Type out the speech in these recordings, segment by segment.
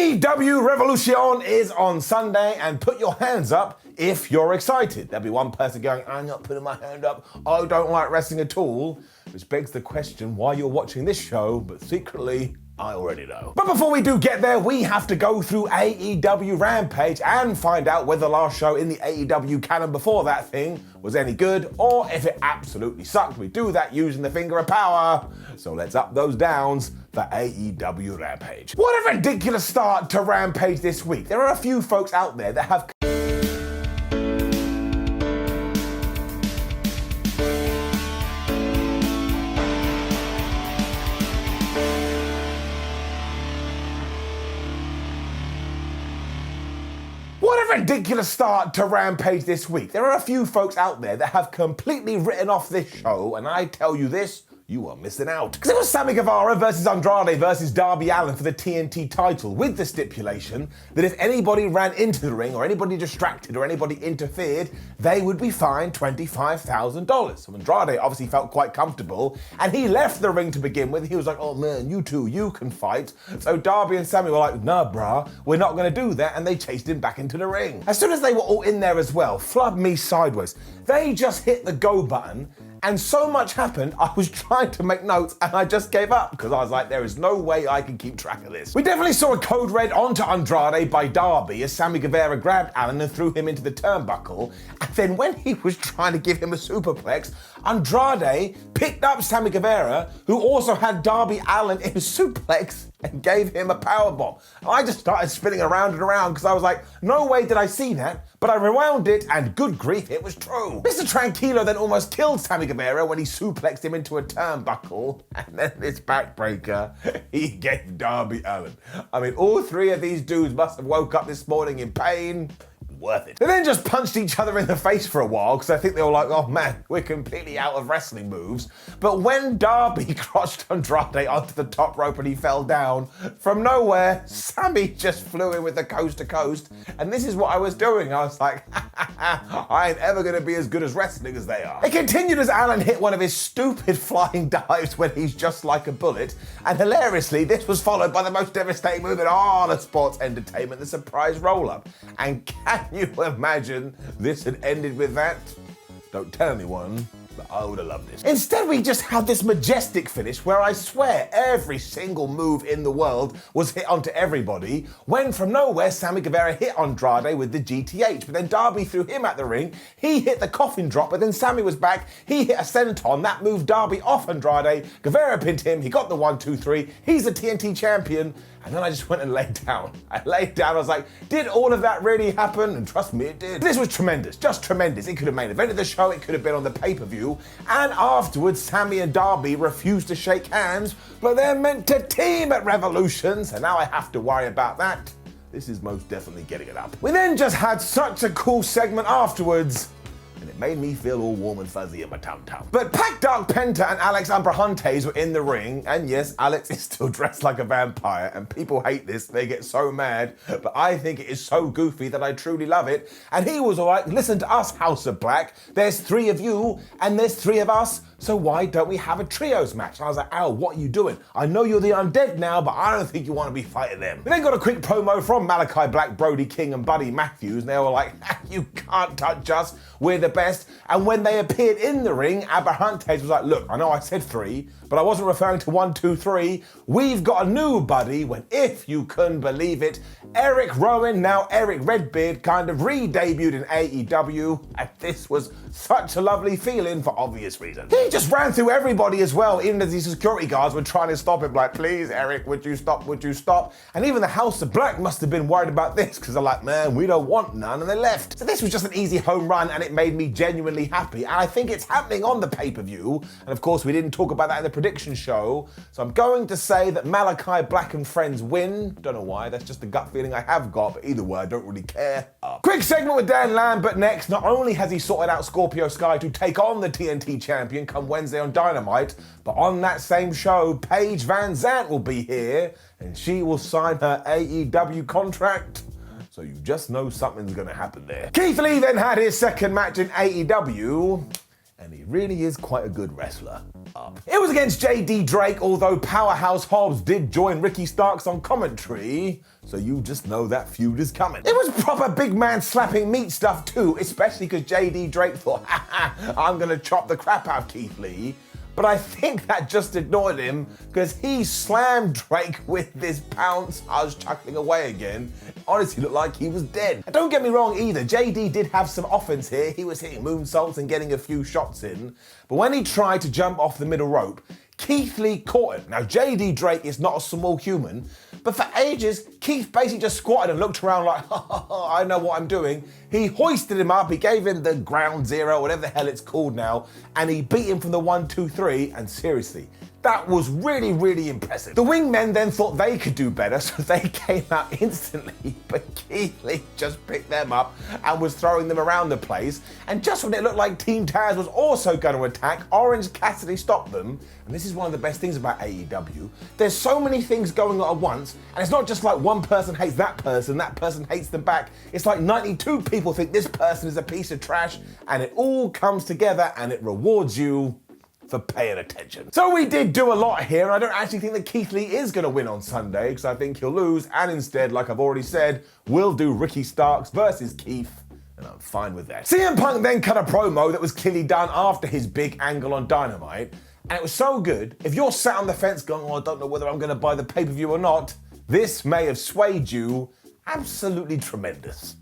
AEW Revolution is on Sunday, and put your hands up if you're excited. There'll be one person going, I'm not putting my hand up, I don't like wrestling at all, which begs the question why you're watching this show, but secretly, I already know. But before we do get there, we have to go through AEW Rampage and find out whether the last show in the AEW canon before that thing was any good or if it absolutely sucked. We do that using the finger of power. So let's up those downs for AEW Rampage. What a ridiculous start to Rampage this week. There are a few folks out there that have ridiculous start to Rampage this week. There are a few folks out there that have completely written off this show, and I tell you this, you are missing out. Because it was Sammy Guevara versus Andrade versus Darby Allin for the TNT title, with the stipulation that if anybody ran into the ring or anybody distracted or anybody interfered, they would be fined $25,000. So Andrade obviously felt quite comfortable, and he left the ring to begin with. He was like, oh man, you two, you can fight. So Darby and Sammy were like, nah brah, we're not gonna do that, and they chased him back into the ring. As soon as they were all in there as well, flub me sideways, they just hit the go button, and so much happened, I was trying to make notes and I just gave up because I was like, there is no way I can keep track of this. We definitely saw a code red onto Andrade by Darby as Sammy Guevara grabbed Allin and threw him into the turnbuckle. And then when he was trying to give him a superplex, Andrade picked up Sammy Guevara, who also had Darby Allin in a suplex, and gave him a powerbomb. I just started spinning around and around because I was like, no way did I see that, but I rewound it and good grief, it was true. Mr. Tranquilo then almost killed Sammy Guevara when he suplexed him into a turnbuckle, and then this backbreaker, he gave Darby Allin. I mean, all three of these dudes must have woke up this morning in pain. Worth it. They then just punched each other in the face for a while because I think they were like, oh man, we're completely out of wrestling moves. But when Darby crushed Andrade onto the top rope and he fell down, from nowhere, Sammy just flew in with the coast to coast. And this is what I was doing. I was like, I ain't ever gonna be as good as wrestling as they are. It continued as Allin hit one of his stupid flying dives when he's just like a bullet. And hilariously, this was followed by the most devastating move in all of sports entertainment, the surprise roll-up. And can you imagine this had ended with that? Don't tell anyone, but I would have loved it. Instead, we just had this majestic finish where I swear every single move in the world was hit onto everybody, when from nowhere, Sammy Guevara hit Andrade with the GTH, but then Darby threw him at the ring, he hit the coffin drop, but then Sammy was back, he hit a senton, that moved Darby off Andrade, Guevara pinned him, he got the 1-2-3, he's the TNT champion, and then I just went and laid down. I laid down, I was like, did all of that really happen? And trust me, it did. This was tremendous, just tremendous. It could have main evented the show, it could have been on the pay-per-view, and afterwards, Sammy and Darby refused to shake hands, but they're meant to team at Revolution, so now I have to worry about that. This is most definitely getting it up. We then just had such a cool segment afterwards, and it made me feel all warm and fuzzy in my tum-tum. But Pac Dark Penta and Alex Abrahantes were in the ring, and yes, Alex is still dressed like a vampire, and people hate this, they get so mad, but I think it is so goofy that I truly love it. And he was like, listen to us, House of Black, there's three of you, and there's three of us, so why don't we have a trios match? And I was like, Al, what are you doing? I know you're the undead now, but I don't think you want to be fighting them. We then got a quick promo from Malachi Black, Brody King, and Buddy Matthews, and they were like, you can't touch us, we're the best. And when they appeared in the ring, Abrahantes was like, look, I know I said three, but I wasn't referring to 1, 2, 3. We've got a new buddy when, if you can believe it, Erick Rowan, now Erick Redbeard, kind of re-debuted in AEW, and this was such a lovely feeling for obvious reasons. He just ran through everybody as well, even as the security guards were trying to stop him, like, please, Erick, would you stop, would you stop? And even the House of Black must have been worried about this, because they're like, man, we don't want none, and they left. So this was just an easy home run, and it made me genuinely happy, and I think it's happening on the pay-per-view, and of course, we didn't talk about that in the prediction show, so I'm going to say that Malachi Black and friends win. Don't know why, that's just the gut feeling I have got, but either way, I don't really care. Quick segment with Dan Lambert next. Not only has he sorted out Scorpio Sky to take on the TNT champion come Wednesday on Dynamite, but on that same show, Paige Van Zant will be here, and she will sign her AEW contract. So you just know something's gonna happen there. Keith Lee then had his second match in AEW, and he really is quite a good wrestler. It was against JD Drake, although Powerhouse Hobbs did join Ricky Starks on commentary, so you just know that feud is coming. It was proper big man slapping meat stuff too, especially because JD Drake thought, I'm gonna chop the crap out of Keith Lee. But I think that just ignored him because he slammed Drake with this pounce. I was chuckling away again. Honestly, looked like he was dead. And don't get me wrong either, JD did have some offense here. He was hitting moonsaults and getting a few shots in. But when he tried to jump off the middle rope, Keith Lee caught it. Now, JD Drake is not a small human, but for ages, Keith basically just squatted and looked around like, I know what I'm doing. He hoisted him up, he gave him the ground zero, whatever the hell it's called now, and he beat him from the 1, 2, 3, and seriously, that was really, really impressive. The wingmen then thought they could do better, so they came out instantly, but Keith Lee just picked them up and was throwing them around the place. And just when it looked like Team Taz was also going to attack, Orange Cassidy stopped them. And this is one of the best things about AEW. There's so many things going on at once, and it's not just like one person hates that person hates them back. It's like 92 people think this person is a piece of trash, and it all comes together and it rewards you for paying attention. So we did do a lot here, and I don't actually think that Keith Lee is going to win on Sunday, because I think he'll lose, and instead, like I've already said, we'll do Ricky Starks versus Keith, and I'm fine with that. CM Punk then cut a promo that was clearly done after his big angle on Dynamite, and it was so good, if you're sat on the fence going, I don't know whether I'm going to buy the pay-per-view or not, this may have swayed you absolutely tremendous.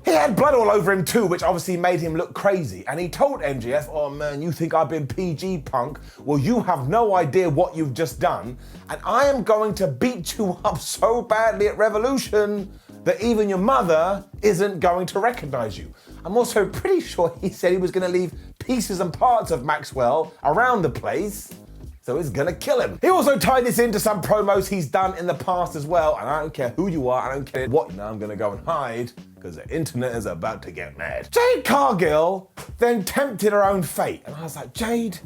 He had blood all over him too, which obviously made him look crazy. And he told MJF, oh man, you think I've been PG, Punk? Well, you have no idea what you've just done. And I am going to beat you up so badly at Revolution that even your mother isn't going to recognize you. I'm also pretty sure he said he was going to leave pieces and parts of Maxwell around the place, so it's gonna kill him. He also tied this into some promos he's done in the past as well, and I don't care who you are, I don't care what, now I'm gonna go and hide, because the internet is about to get mad. Jade Cargill then tempted her own fate, and I was like, Jade,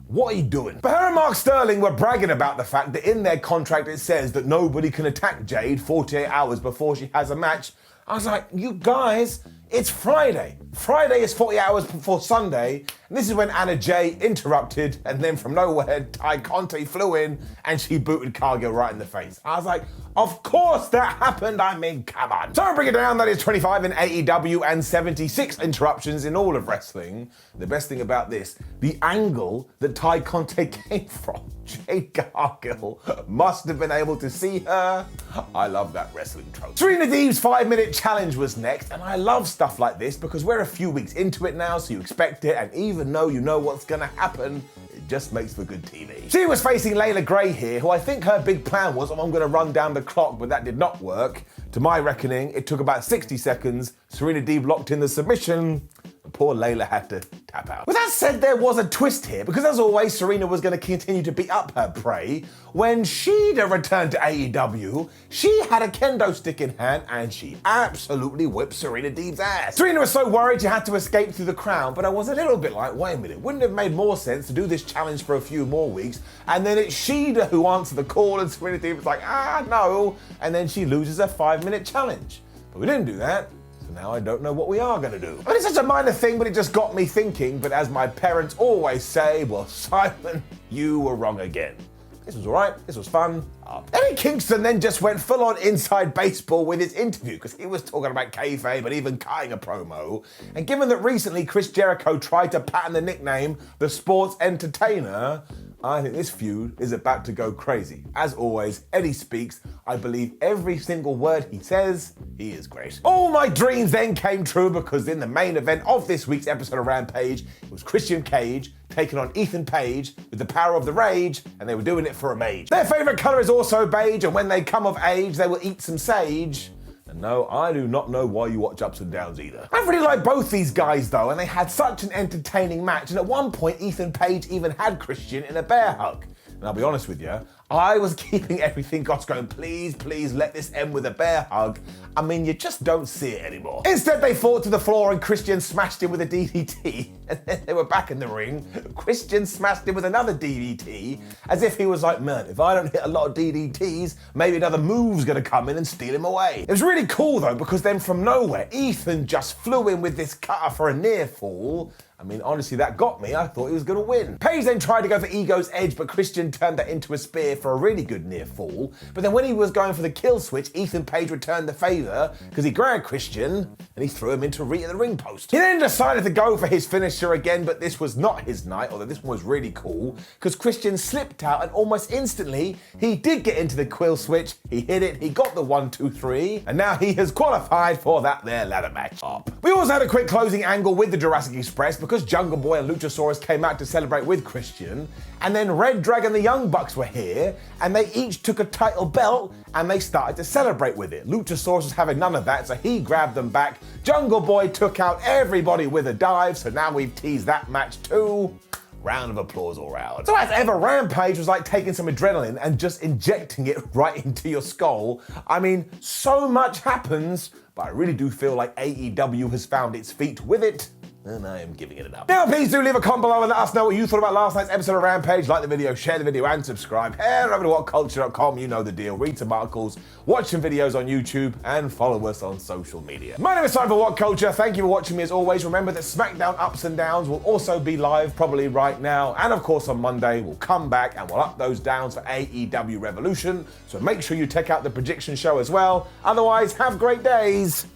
what are you doing? But her and Mark Sterling were bragging about the fact that in their contract it says that nobody can attack Jade 48 hours before she has a match. I was like, you guys, it's Friday. Friday is 40 hours before Sunday, and this is when Anna Jay interrupted, and then from nowhere, Ty Conte flew in, and she booted Cargill right in the face. I was like, of course that happened, I mean, come on. So I bring it down, that is 25 in AEW and 76 interruptions in all of wrestling. The best thing about this, the angle that Ty Conte came from, Jade Cargill must have been able to see her. I love that wrestling trope. Serena Deeb's 5-minute challenge was next, and I love stuff like this because we're a few weeks into it now, so you expect it, and even though you know what's gonna happen, it just makes for good TV. She was facing Layla Gray here, who I think her big plan was, I'm gonna run down the clock, but that did not work. To my reckoning, it took about 60 seconds. Serena Deeb locked in the submission, and poor Layla had to tap out. With that said, there was a twist here, because as always, Serena was going to continue to beat up her prey. When Shida returned to AEW, she had a kendo stick in hand, and she absolutely whipped Serena Deeb's ass. Serena was so worried she had to escape through the crowd, but I was a little bit like, wait a minute, wouldn't it have made more sense to do this challenge for a few more weeks, and then it's Shida who answered the call, and Serena Deeb was like, no, and then she loses a 5-minute challenge. But we didn't do that. So now I don't know what we are gonna do. I mean, it's such a minor thing, but it just got me thinking, but as my parents always say, well, Simon, you were wrong again. This was all right, this was fun. Eddie Kingston then just went full on inside baseball with his interview, because he was talking about kayfabe and even cutting a promo. And given that recently Chris Jericho tried to patent the nickname the Sports Entertainer, I think this feud is about to go crazy. As always, Eddie speaks. I believe every single word he says. He is great. All my dreams then came true, because in the main event of this week's episode of Rampage, it was Christian Cage taking on Ethan Page with the power of the rage, and they were doing it for a mage. Their favorite color is also beige, and when they come of age, they will eat some sage. And no, I do not know why you watch Ups and Downs either. I really like both these guys though, and they had such an entertaining match, and at one point Ethan Page even had Christian in a bear hug. And I'll be honest with you, I was keeping everything God's going, please let this end with a bear hug. I mean, you just don't see it anymore. Instead, they fought to the floor and Christian smashed him with a DDT. And then they were back in the ring. Christian smashed him with another DDT, as if he was like, man, if I don't hit a lot of DDTs, maybe another move's gonna come in and steal him away. It was really cool though, because then from nowhere, Ethan just flew in with this cutter for a near fall. I mean, honestly, that got me. I thought he was going to win. Paige then tried to go for Ego's edge, but Christian turned that into a spear for a really good near fall. But then when he was going for the kill switch, Ethan Page returned the favor because he grabbed Christian and he threw him into the ring post. He then decided to go for his finisher again, but this was not his night, although this one was really cool because Christian slipped out and almost instantly he did get into the kill switch. He hit it, he got the 1, 2, 3, and now he has qualified for that there ladder match up. We also had a quick closing angle with the Jurassic Express because Jungle Boy and Luchasaurus came out to celebrate with Christian, and then Red Dragon and the Young Bucks were here, and they each took a title belt and they started to celebrate with it. Luchasaurus was having none of that, so he grabbed them back. Jungle Boy took out everybody with a dive, so now we've teased that match too. Round of applause all round. So as ever, Rampage was like taking some adrenaline and just injecting it right into your skull. I mean, so much happens, but I really do feel like AEW has found its feet with it, and I am giving it enough. Now, please do leave a comment below and let us know what you thought about last night's episode of Rampage. Like the video, share the video, and subscribe. Head over to WhatCulture.com, you know the deal. Read some articles, watch some videos on YouTube, and follow us on social media. My name is Simon for WhatCulture. Thank you for watching me as always. Remember that SmackDown Ups and Downs will also be live probably right now. And of course on Monday, we'll come back and we'll up those downs for AEW Revolution. So make sure you check out the prediction show as well. Otherwise, have great days.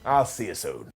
I'll see you soon.